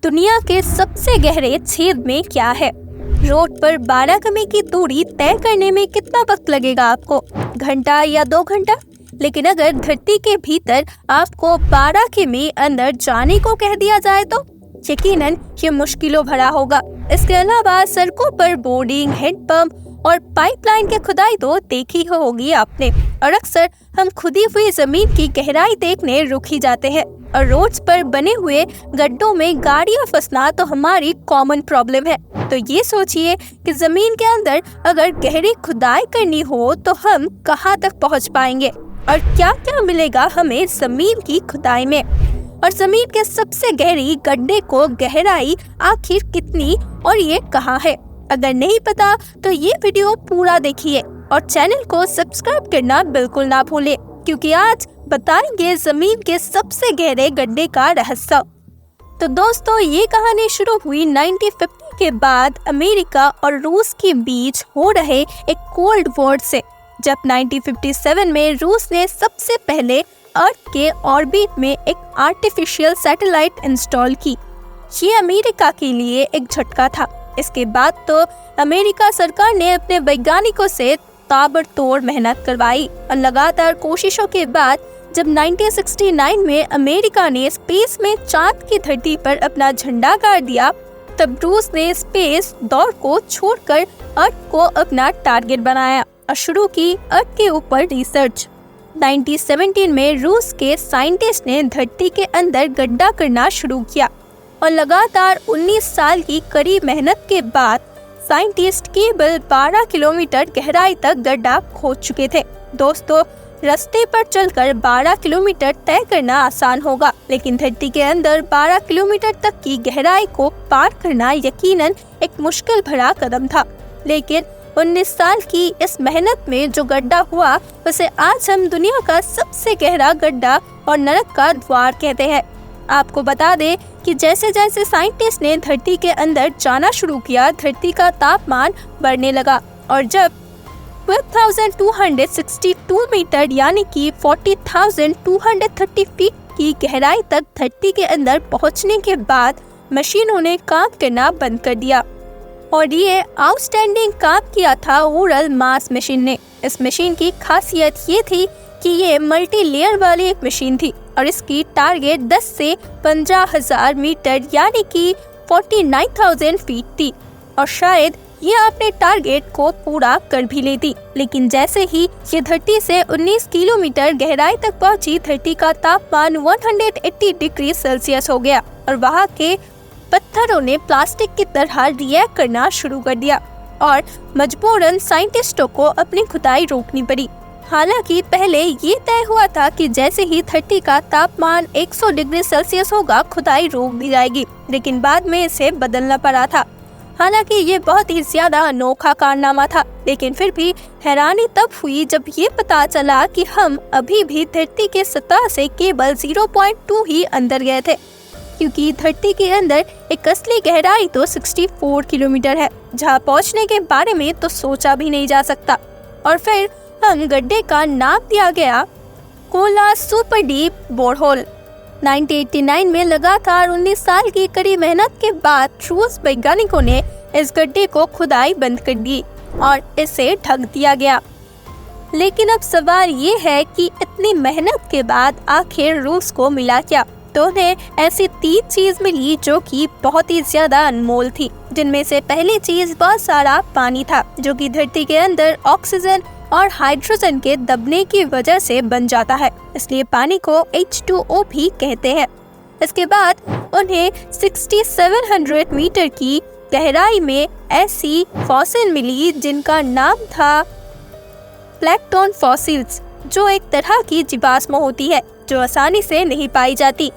दुनिया के सबसे गहरे छेद में क्या है? रोड पर 12 किमी की दूरी तय करने में कितना वक्त लगेगा आपको? घंटा या 2 घंटा? लेकिन अगर धरती के भीतर आपको 12 किमी अंदर जाने को कह दिया जाए तो यकीनन ये मुश्किलों भरा होगा। इसके अलावा सड़कों पर बोर्डिंग, हैंडपंप और पाइपलाइन की खुदाई तो देखी होगी आपने, और अक्सर हम खुदी हुई जमीन की गहराई देखने रुक ही जाते हैं। और रोड्स पर बने हुए गड्ढों में गाड़ियां फंसना तो हमारी कॉमन प्रॉब्लम है। तो ये सोचिए कि जमीन के अंदर अगर गहरी खुदाई करनी हो तो हम कहां तक पहुंच पाएंगे और क्या क्या मिलेगा हमें जमीन की खुदाई में, और जमीन के सबसे गहरी गड्ढे को गहराई आखिर कितनी और ये कहाँ है। अगर नहीं पता तो ये वीडियो पूरा देखिए और चैनल को सब्सक्राइब करना बिल्कुल ना भूलें, क्योंकि आज बताएंगे जमीन के सबसे गहरे गड्ढे का रहस्य। तो दोस्तों, ये कहानी शुरू हुई 1950 के बाद अमेरिका और रूस के बीच हो रहे एक कोल्ड वॉर से, जब 1957 में रूस ने सबसे पहले अर्थ के ऑर्बिट में एक आर्टिफिशियल सैटेलाइट इंस्टॉल की। ये अमेरिका के लिए एक झटका था। इसके बाद तो अमेरिका सरकार ने अपने वैज्ञानिकों से ताबड़तोड़ मेहनत करवाई और लगातार कोशिशों के बाद जब 1969 में अमेरिका ने स्पेस में चांद की धरती पर अपना झंडा गाड़ दिया, तब रूस ने स्पेस दौड़ को छोड़कर अर्थ को अपना टारगेट बनाया और शुरू की अर्थ के ऊपर रिसर्च। 1917 में रूस के साइंटिस्ट ने धरती के अंदर गड्ढा करना शुरू किया और लगातार 19 साल की कड़ी मेहनत के बाद साइंटिस्ट केवल 12 किलोमीटर गहराई तक गड्ढा खोद चुके थे। दोस्तों, रास्ते पर चलकर 12 किलोमीटर तय करना आसान होगा, लेकिन धरती के अंदर 12 किलोमीटर तक की गहराई को पार करना यकीनन एक मुश्किल भरा कदम था। लेकिन 19 साल की इस मेहनत में जो गड्ढा हुआ उसे आज हम दुनिया का सबसे गहरा गड्ढा और नरक का द्वार कहते हैं। आपको बता दें कि जैसे जैसे साइंटिस्ट ने धरती के अंदर जाना शुरू किया, धरती का तापमान बढ़ने लगा और जब 12,262 मीटर यानी कि 40,230 फीट की गहराई तक धरती के अंदर पहुंचने के बाद मशीनों ने काम करना बंद कर दिया। और ये आउटस्टैंडिंग काम किया था ओरल मास मशीन ने। इस मशीन की खासियत ये थी कि ये मल्टी लेयर वाली एक मशीन थी और इसकी टारगेट 10 से 15,000 मीटर यानी कि 49,000 फीट थी और शायद ये अपने टारगेट को पूरा कर भी लेती। लेकिन जैसे ही ये धरती से 19 किलोमीटर गहराई तक पहुंची, धरती का तापमान 180 डिग्री सेल्सियस हो गया और वहाँ के पत्थरों ने प्लास्टिक की तरह रिएक्ट करना शुरू कर दिया और मजबूरन साइंटिस्टों को अपनी खुदाई रोकनी पड़ी। हालांकि पहले ये तय हुआ था कि जैसे ही धरती का तापमान 100 डिग्री सेल्सियस होगा, खुदाई रोक दी जाएगी, लेकिन बाद में इसे बदलना पड़ा था। हालांकि ये बहुत ही ज्यादा अनोखा कारनामा था, लेकिन फिर भी हैरानी तब हुई जब ये पता चला कि हम अभी भी धरती के सतह से केवल 0.2 ही अंदर गए थे, क्योंकि धरती के अंदर एक असली गहराई तो 64 किलोमीटर है, जहाँ पहुँचने के बारे में तो सोचा भी नहीं जा सकता। और फिर हम गड्ढे का नाम दिया गया कोला सुपर डीप बोरहोल। 1989 में लगातार 19 साल की कड़ी मेहनत के बाद रूस वैज्ञानिकों ने इस गड्ढे को खुदाई बंद कर दी और इसे ढक दिया गया। लेकिन अब सवाल ये है कि इतनी मेहनत के बाद आखिर रूस को मिला क्या? तो उन्हें ऐसी 3 चीज मिली जो कि बहुत ही ज्यादा अनमोल थी, जिनमें से पहली चीज बहुत सारा पानी था, जो कि धरती के अंदर ऑक्सीजन और हाइड्रोजन के दबने की वजह से बन जाता है, इसलिए पानी को H2O भी कहते हैं। इसके बाद उन्हें 6700 मीटर की गहराई में ऐसी फॉसिल मिली जिनका नाम था प्लैंकटन फॉसिल्स, जो एक तरह की जीवाश्म होती है जो आसानी से नहीं पाई जाती,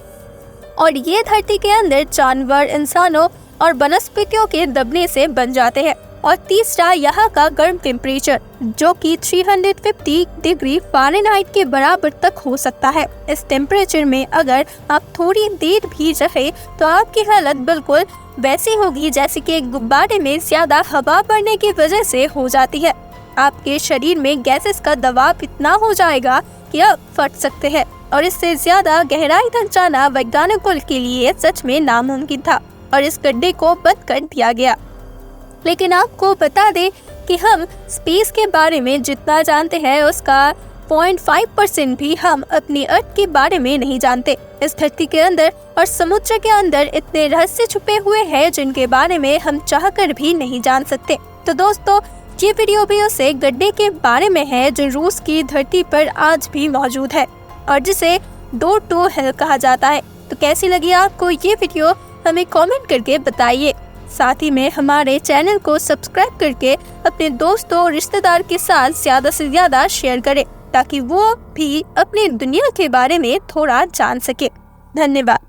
और ये धरती के अंदर जानवर, इंसानों और वनस्पतियों के दबने से बन जाते हैं। और तीसरा, यहाँ का गर्म टेम्परेचर जो कि 350 डिग्री फ़ारेनहाइट के बराबर तक हो सकता है। इस टेम्परेचर में अगर आप थोड़ी देर भी रहे तो आपकी हालत बिल्कुल वैसी होगी जैसे कि एक गुब्बारे में ज्यादा हवा बढ़ने की वजह से हो जाती है। आपके शरीर में गैसेस का दबाव इतना हो जाएगा कि आप फट सकते हैं और इससे ज्यादा गहराई तक जाना वैज्ञानिकों के लिए सच में नामुमकिन था। और इस गड्ढे को बंद कर दिया गया। लेकिन आपको बता दें कि हम स्पेस के बारे में जितना जानते हैं उसका 0.5% भी हम अपनी अर्थ के बारे में नहीं जानते। इस धरती के अंदर और समुद्र के अंदर इतने रहस्य छुपे हुए हैं जिनके बारे में हम चाहकर भी नहीं जान सकते। तो दोस्तों, ये वीडियो भी उसे गड्ढे के बारे में है जो रूस की धरती पर आज भी मौजूद है और जिसे डोटो हिल कहा जाता है। तो कैसी लगी आपको ये वीडियो, हमें कमेंट करके बताइए। साथ ही में हमारे चैनल को सब्सक्राइब करके अपने दोस्तों और रिश्तेदार के साथ ज्यादा से ज्यादा शेयर करें ताकि वो भी अपनी दुनिया के बारे में थोड़ा जान सके। धन्यवाद।